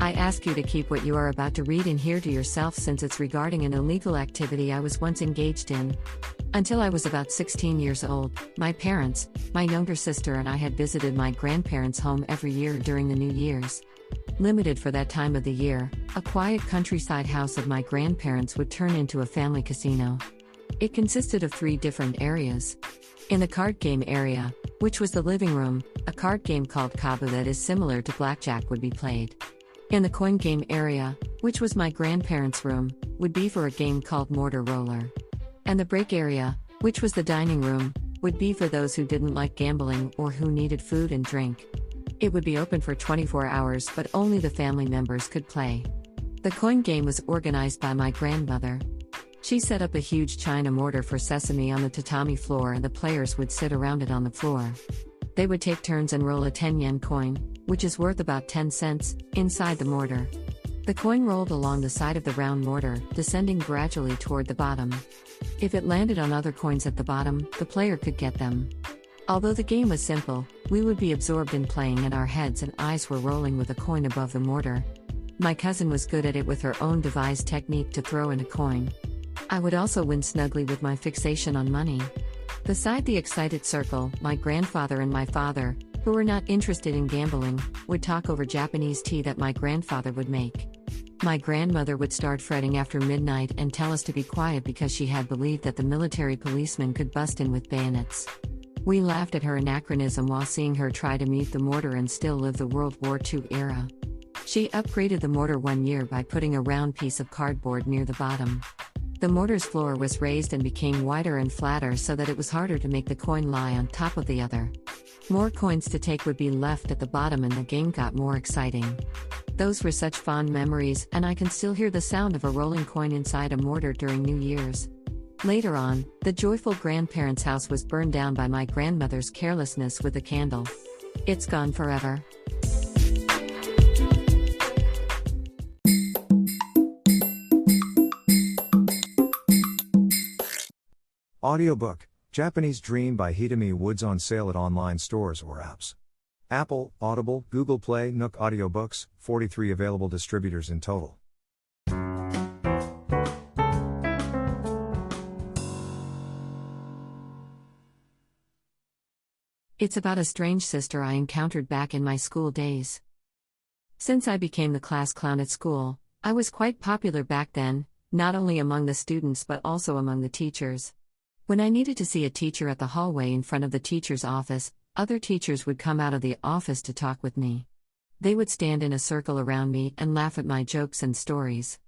I ask you to keep what you are about to read and hear to yourself since it's regarding an illegal activity I was once engaged in. Until I was about 16 years old, my parents, my younger sister and I had visited my grandparents' home every year during the New Year's. Limited for that time of the year, a quiet countryside house of my grandparents would turn into a family casino. It consisted of 3 different areas. In the card game area, which was the living room, a card game called Kabu that is similar to blackjack would be played. In the coin game area, which was my grandparents' room, would be for a game called Mortar Roller. And the break area, which was the dining room, would be for those who didn't like gambling or who needed food and drink. It would be open for 24 hours but only the family members could play. The coin game was organized by my grandmother. She set up a huge china mortar for sesame on the tatami floor and the players would sit around it on the floor. They would take turns and roll a 10-yen coin, which is worth about 10 cents, inside the mortar. The coin rolled along the side of the round mortar, descending gradually toward the bottom. If it landed on other coins at the bottom, the player could get them. Although the game was simple, we would be absorbed in playing and our heads and eyes were rolling with a coin above the mortar. My cousin was good at it with her own devised technique to throw in a coin. I would also win snugly with my fixation on money. Beside the excited circle, my grandfather and my father, who were not interested in gambling, would talk over Japanese tea that my grandfather would make. My grandmother would start fretting after midnight and tell us to be quiet because she had believed that the military policemen could bust in with bayonets. We laughed at her anachronism while seeing her try to mute the mortar and still live the World War II era. She upgraded the mortar one year by putting a round piece of cardboard near the bottom. The mortar's floor was raised and became wider and flatter so that it was harder to make the coin lie on top of the other. More coins to take would be left at the bottom and the game got more exciting. Those were such fond memories, and I can still hear the sound of a rolling coin inside a mortar during New Year's. Later on, the joyful grandparents' house was burned down by my grandmother's carelessness with a candle. It's gone forever. Audiobook, Japanese Dream by Hidemi Woods on sale at online stores or apps. Apple, Audible, Google Play, Nook Audiobooks, 43 available distributors in total. It's about a strange sister I encountered back in my school days. Since I became the class clown at school, I was quite popular back then, not only among the students but also among the teachers. When I needed to see a teacher at the hallway in front of the teacher's office, other teachers would come out of the office to talk with me. They would stand in a circle around me and laugh at my jokes and stories.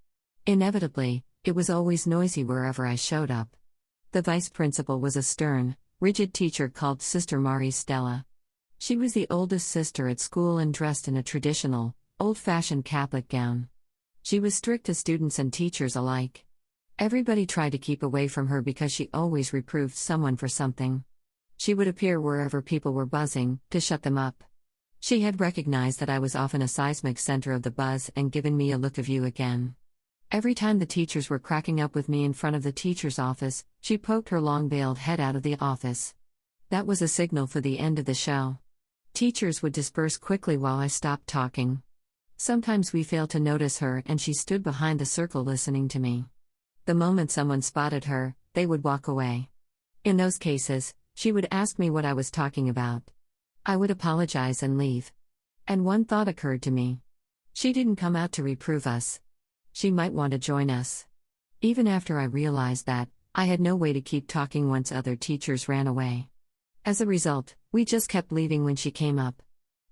Inevitably, it was always noisy wherever I showed up. The vice principal was a stern, rigid teacher called Sister Marie Stella. She was the oldest sister at school and dressed in a traditional, old-fashioned Catholic gown. She was strict to students and teachers alike. Everybody tried to keep away from her because she always reproved someone for something. She would appear wherever people were buzzing, to shut them up. She had recognized that I was often a seismic center of the buzz and given me a look of you again. Every time the teachers were cracking up with me in front of the teacher's office, she poked her long-veiled head out of the office. That was a signal for the end of the show. Teachers would disperse quickly while I stopped talking. Sometimes we failed to notice her and she stood behind the circle listening to me. The moment someone spotted her, they would walk away. In those cases, she would ask me what I was talking about. I would apologize and leave. And one thought occurred to me. She didn't come out to reprove us. She might want to join us. Even after I realized that, I had no way to keep talking once other teachers ran away. As a result, we just kept leaving when she came up.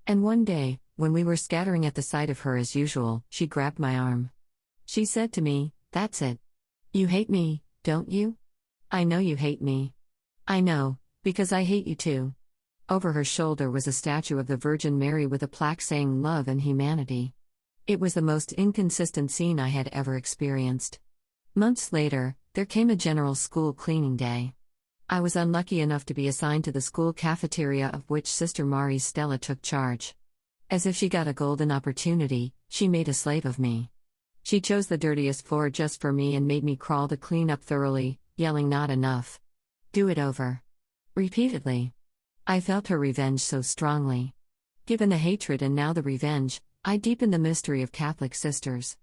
And one day, when we were scattering at the sight of her as usual, she grabbed my arm. She said to me, "That's it. You hate me, don't you? I know you hate me. I know, because I hate you too." Over her shoulder was a statue of the Virgin Mary with a plaque saying love and humanity. It was the most inconsistent scene I had ever experienced. Months later, there came a general school cleaning day. I was unlucky enough to be assigned to the school cafeteria of which Sister Marie Stella took charge. As if she got a golden opportunity, she made a slave of me. She chose the dirtiest floor just for me and made me crawl to clean up thoroughly, yelling not enough. Do it over. Repeatedly. I felt her revenge so strongly. Given the hatred and now the revenge, I deepen the mystery of Catholic sisters.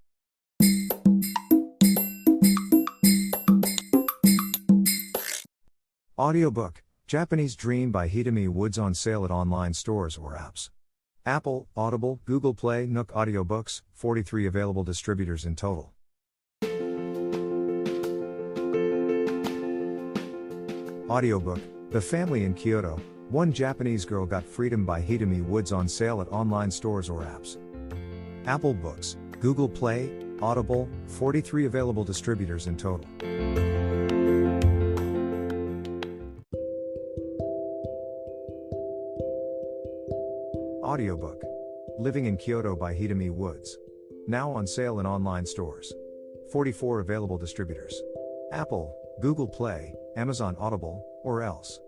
Audiobook, Japanese Dream by Hidemi Woods on sale at online stores or apps. Apple, Audible, Google Play, Nook Audiobooks, 43 available distributors in total. Audiobook, The Family in Kyoto, One Japanese Girl Got Freedom by Hidemi Woods on sale at online stores or apps. Apple Books, Google Play, Audible, 43 available distributors in total. Audiobook, Living in Kyoto by Hidemi Woods. Now on sale in online stores. 44 available distributors. Apple, Google Play, Amazon Audible, or else.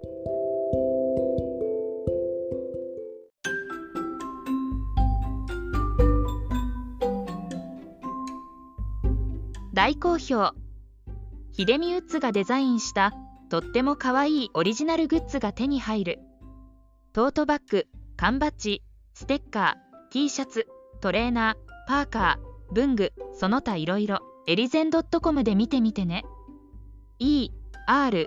大好評。ヒデミウッズがデザインしたとってもかわいいオリジナルグッズが手に入る。トートバッグ、缶バッジ、ステッカー、T シャツ、トレーナー、パーカー、文具、その他いろいろ、エリゼン .com で見てみてね。erizen.com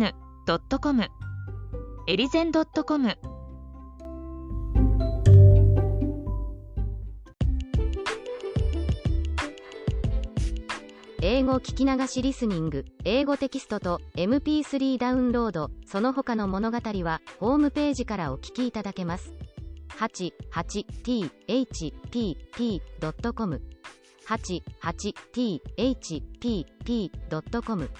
erizen.com エリゼン .com。 英語聞き流しリスニング、英語テキストと MP3 ダウンロード、その他の物語はホームページからお聞きいただけます。88thpp.com 88thpp.com